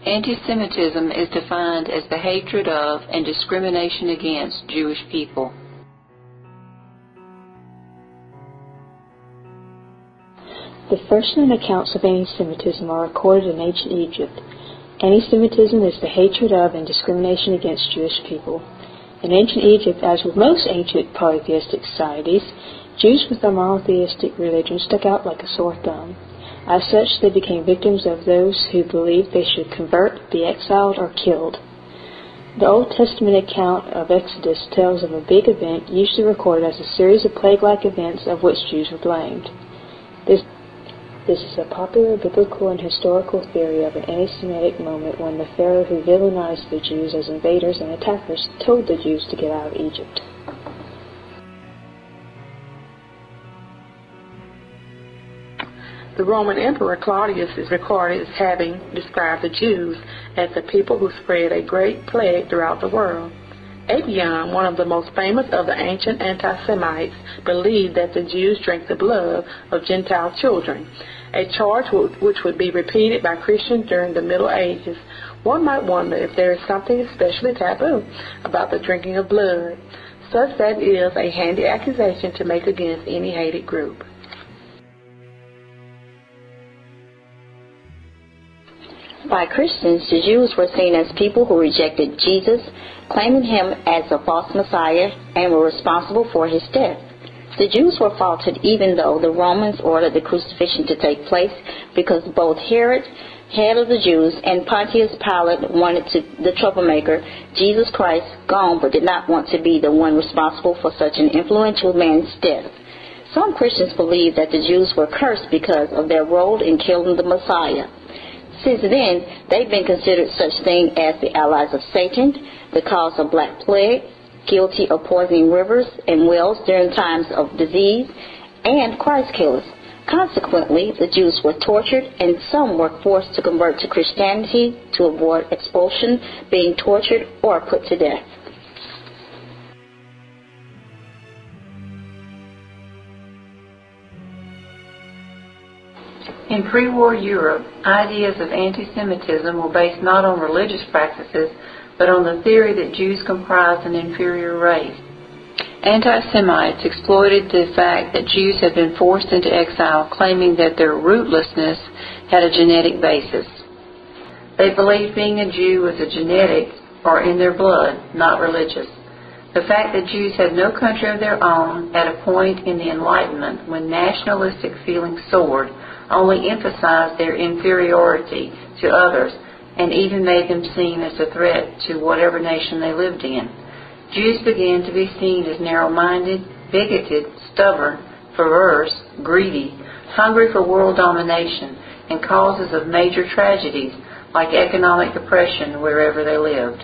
Anti-Semitism is defined as the hatred of and discrimination against Jewish people. The first-known accounts of anti-Semitism are recorded in ancient Egypt. Anti-Semitism is the hatred of and discrimination against Jewish people. In ancient Egypt, as with most ancient polytheistic societies, Jews with their monotheistic religion stuck out like a sore thumb. As such, they became victims of those who believed they should convert, be exiled, or killed. The Old Testament account of Exodus tells of a big event, usually recorded as a series of plague-like events of which Jews were blamed. This is a popular biblical and historical theory of an anti-Semitic moment when the Pharaoh who villainized the Jews as invaders and attackers told the Jews to get out of Egypt. The Roman Emperor Claudius is recorded as having described the Jews as the people who spread a great plague throughout the world. AUM, one of the most famous of the ancient anti-Semites, believed that the Jews drank the blood of Gentile children, a charge which would be repeated by Christians during the Middle Ages. One might wonder if there is something especially taboo about the drinking of blood, such that it is a handy accusation to make against any hated group. By Christians, the Jews were seen as people who rejected Jesus, claiming him as a false Messiah, and were responsible for his death. The Jews were faulted even though the Romans ordered the crucifixion to take place, because both Herod, head of the Jews, and Pontius Pilate wanted the troublemaker, Jesus Christ, gone, but did not want to be the one responsible for such an influential man's death. Some Christians believe that the Jews were cursed because of their role in killing the Messiah. Since then, they've been considered such things as the allies of Satan, the cause of Black Plague, guilty of poisoning rivers and wells during times of disease, and Christ killers. Consequently, the Jews were tortured, and some were forced to convert to Christianity to avoid expulsion, being tortured, or put to death. In pre-war Europe, ideas of anti-Semitism were based not on religious practices, but on the theory that Jews comprised an inferior race. Anti-Semites exploited the fact that Jews had been forced into exile, claiming that their rootlessness had a genetic basis. They believed being a Jew was a genetic or in their blood, not religious. The fact that Jews had no country of their own at a point in the Enlightenment when nationalistic feelings soared only emphasized their inferiority to others and even made them seen as a threat to whatever nation they lived in. Jews began to be seen as narrow-minded, bigoted, stubborn, perverse, greedy, hungry for world domination, and causes of major tragedies like economic depression wherever they lived.